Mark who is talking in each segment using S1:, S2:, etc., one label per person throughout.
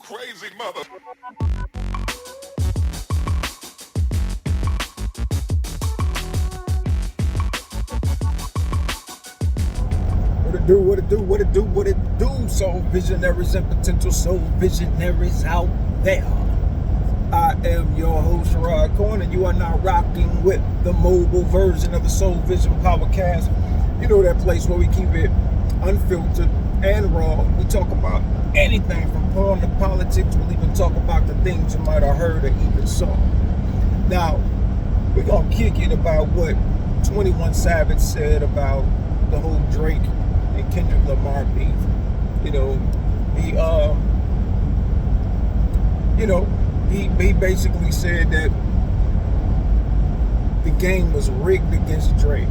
S1: crazy mother.
S2: What it do, what it do, what it do, what it do, soul visionaries and potential soul visionaries out there. I am your host, Sherrod Cohen, and you are now rocking with the mobile version of the Soul Vision Powercast. You know, that place where we keep it unfiltered and raw. We talk about anything from porn to politics. We'll even talk about the things you might have heard or even saw. Now, we're going to kick it about what 21 Savage said about the whole Drake and Kendrick Lamar beef. He basically said that the game was rigged against Drake.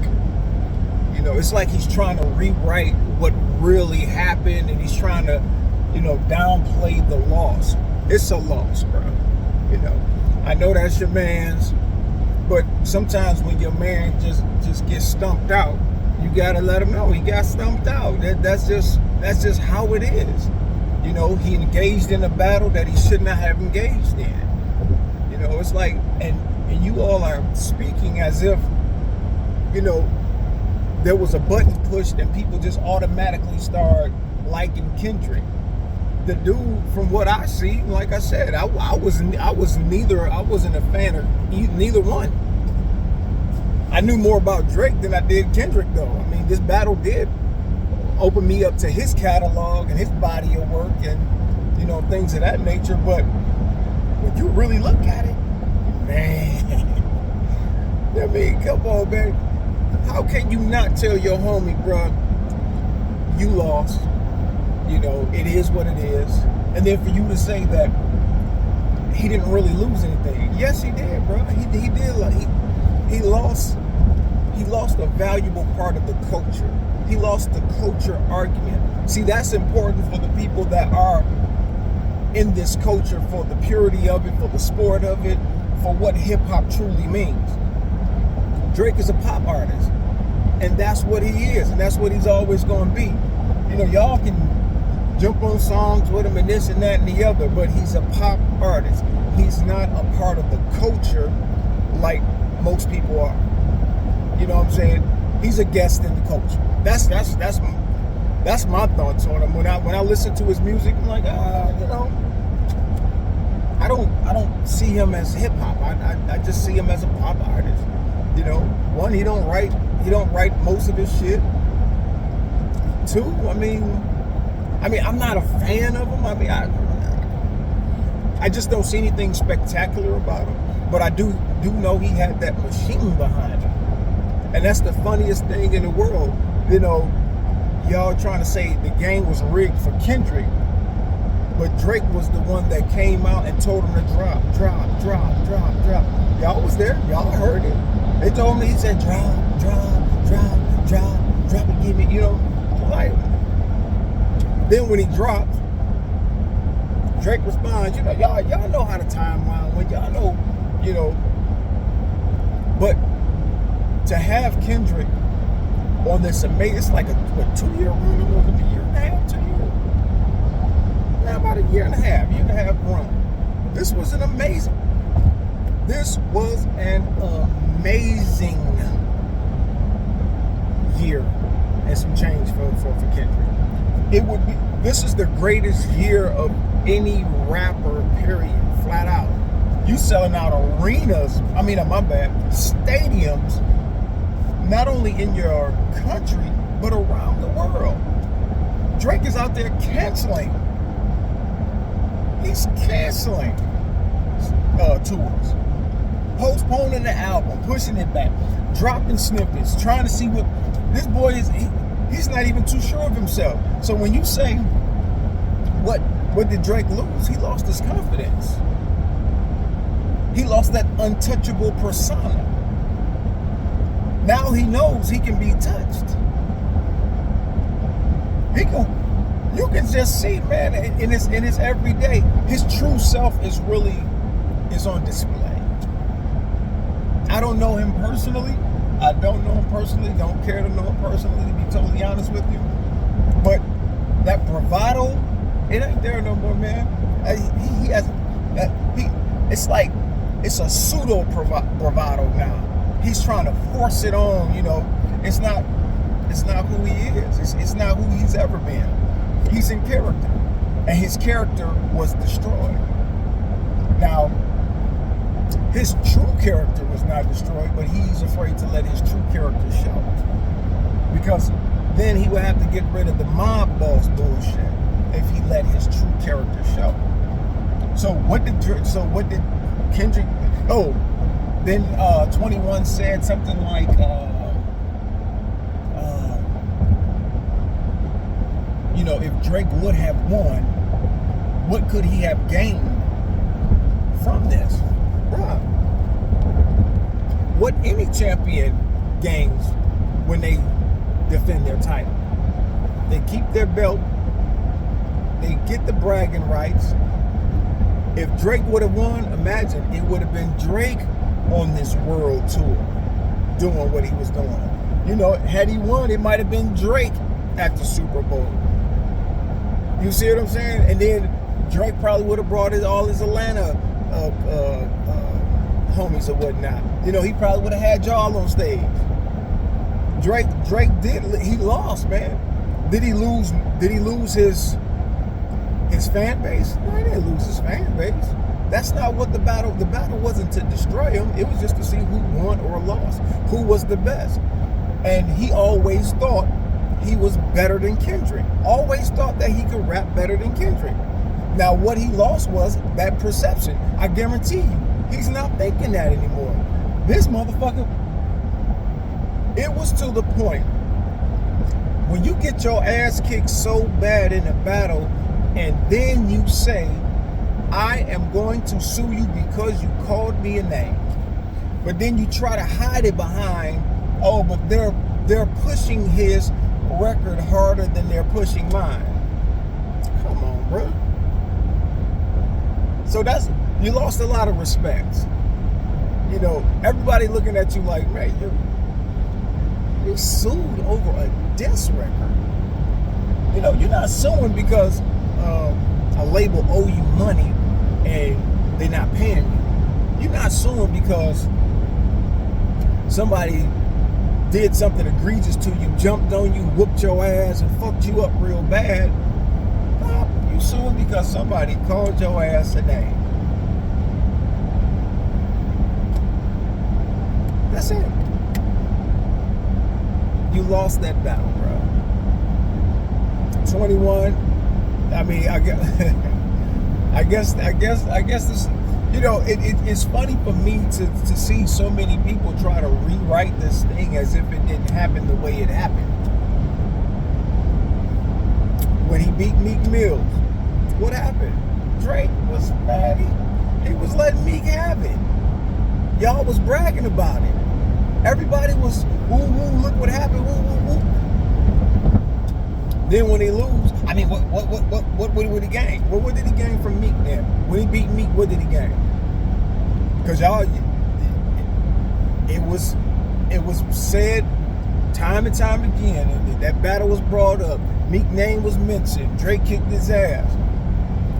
S2: It's like he's trying to rewrite what really happened, and he's trying to, downplay the loss. It's a loss, bro. I know that's your man's, but sometimes when your man just gets stumped out, you gotta let him know he got stumped out. That's just how it is. He engaged in a battle that he should not have engaged in. It's like, and you all are speaking as if, there was a button pushed and people just automatically start liking Kendrick. The dude, from what I see, like I said, I wasn't a fan of neither one. I knew more about Drake than I did Kendrick, though. I mean, this battle did open me up to his catalog and his body of work and, things of that nature. But when you really look at it, man, I mean, come on, man. How can you not tell your homie, bro, you lost? It is what it is. And then for you to say that he didn't really lose anything. Yes, he did, bro. He did. He lost a valuable part of the culture. He lost the culture argument. See, that's important for the people that are in this culture, for the purity of it, for the sport of it, for what hip-hop truly means. Drake is a pop artist, and that's what he is, and that's what he's always going to be. Y'all can jump on songs with him and this and that and the other, but he's a pop artist. He's not a part of the culture like most people are. You know what I'm saying? He's a guest in the culture. That's my thoughts on him. When I listen to his music, I'm like, I don't see him as hip hop. I just see him as a pop artist. One, he don't write most of his shit. Two, I mean, I'm not a fan of him. I just don't see anything spectacular about him. But I do know he had that machine behind him. And that's the funniest thing in the world. Y'all trying to say the game was rigged for Kendrick, but Drake was the one that came out and told him to drop. Y'all was there. Y'all heard it. They told me, he said, drop it, give me, like. Then when he dropped, Drake responds, y'all know how the timeline went. Y'all know, but to have Kendrick on this amazing, it's like a 2-year run, a year and a half, 2 years. Now about a year and a half run. This was an amazing year and some change for Kendrick. This is the greatest year of any rapper, period, flat out. You selling out arenas, stadiums, not only in your country, but around the world. Drake is out there canceling. He's canceling tours, postponing the album, pushing it back, dropping snippets, trying to see what this boy is. He's not even too sure of himself. So when you say, what did Drake lose? He lost his confidence. He lost that untouchable persona. Now he knows he can be touched. You can just see, man, in his everyday, his true self is on display. I don't know him personally. Don't care to know him personally, to be totally honest with you. But that bravado, it ain't there no more, man. He has it's like it's a pseudo bravado now. He's trying to force it on. It's not who he is. It's not who he's ever been. He's in character, and his character was destroyed. Now, his true character was not destroyed, but he's afraid to let his true character show, because then he would have to get rid of the mob boss bullshit if he let his true character show. So what did Kendrick? Oh, then 21 said something like, if Drake would have won, what could he have gained from this? Bruh. What any champion gains when they defend their title? They keep their belt. They get the bragging rights. If Drake would have won, imagine it would have been Drake on this world tour doing what he was doing. Had he won, it might have been Drake at the Super Bowl. You see what I'm saying? And then Drake probably would have brought all his Atlanta homies or whatnot. He probably would have had y'all on stage. Drake he lost, man. Did he lose his fan base? No, he didn't lose his fan base. That's not what the battle wasn't to destroy him. It was just to see who won or lost, who was the best. And he always thought he was better than Kendrick. Always thought that he could rap better than Kendrick. Now, what he lost was that perception. I guarantee you, he's not thinking that anymore. This motherfucker, it was to the point when you get your ass kicked so bad in a battle, and then you say, I am going to sue you because you called me a name. But then you try to hide it behind, but they're pushing his record harder than they're pushing mine. Come on, bro. So you lost a lot of respect. Everybody looking at you like, man, you sued over a diss record. You're not suing because a label owe you money and they're not paying you. You're not suing because somebody did something egregious to you, jumped on you, whooped your ass, and fucked you up real bad. No, you suing because somebody called your ass a name. That's it. You lost that battle, bro. 21. I mean, I guess this. It's funny for me to see so many people try to rewrite this thing as if it didn't happen the way it happened. When he beat Meek Mill, what happened? Drake was mad. He was letting Meek have it. Y'all was bragging about it. Everybody was, woo woo, look what happened, woo woo woo. Then when he lose, I mean, what would he gain? What did he gain from Meek then? When he beat Meek, what did he gain? Because y'all, it was said time and time again, and that battle was brought up. Meek name was mentioned. Drake kicked his ass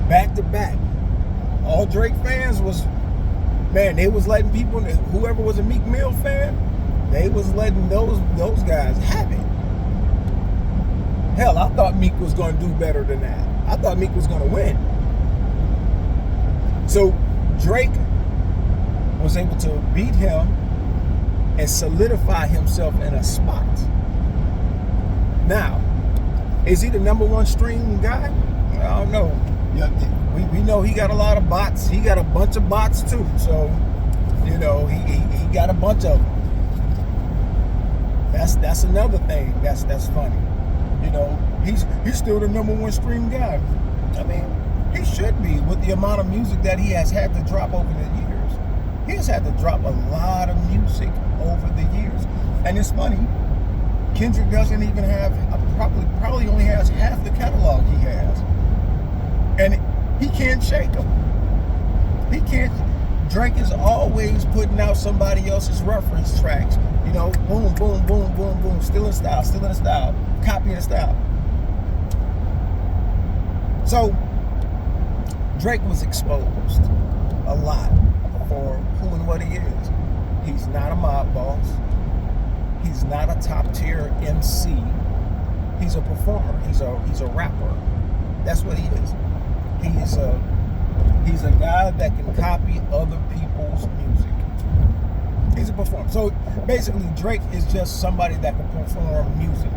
S2: back to back. All Drake fans was, man, they was letting people, whoever was a Meek Mill fan, they was letting those guys have it. Hell, I thought Meek was going to do better than that. I thought Meek was going to win. So Drake was able to beat him and solidify himself in a spot. Now, is he the #1 stream guy? I don't know. We know he got a lot of bots. He got a bunch of bots too. So, he got a bunch of them. That's another thing. That's funny. He's still the #1 stream guy. I mean, he should be with the amount of music that he has had to drop over the years. He has had to drop a lot of music over the years. And it's funny, Kendrick doesn't even have, probably only has half the catalog he has. And he can't shake him. He can't. Drake is always putting out somebody else's reference tracks. Boom, boom, boom, boom, boom. Still in style, copying style. So, Drake was exposed a lot for who and what he is. He's not a mob boss. He's not a top tier MC. He's a performer. He's a rapper. That's what he is. He's a guy that can copy other people's music. He's a performer. So basically, Drake is just somebody that can perform music.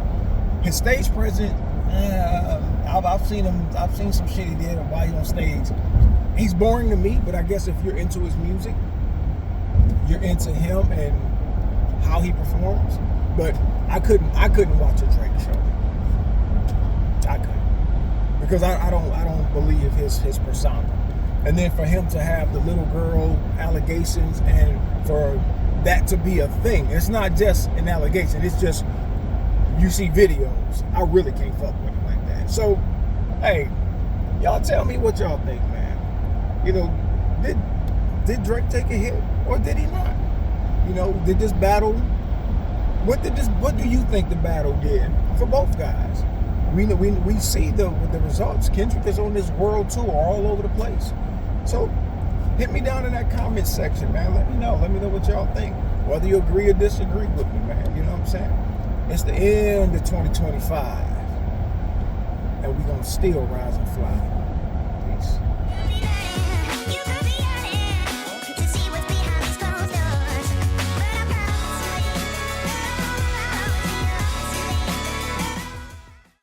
S2: His stage presence, I've seen him. I've seen some shit he did while he's on stage. He's boring to me, but I guess if you're into his music, you're into him and how he performs. But I couldn't watch a Drake show. I couldn't, because I don't believe his persona. And then for him to have the little girl allegations, and for that to be a thing, it's not just an allegation. It's just, you see videos. I really can't fuck with it like that. So, hey, y'all tell me what y'all think, man. You know, did Drake take a hit or did he not? You know, did this battle? What do you think the battle did for both guys? We see the results. Kendrick is on this world tour all over the place. So hit me down in that comment section, man. Let me know what y'all think. Whether you agree or disagree with me, man. You know what I'm saying? It's the end of 2025. And we're going to still rise and fly.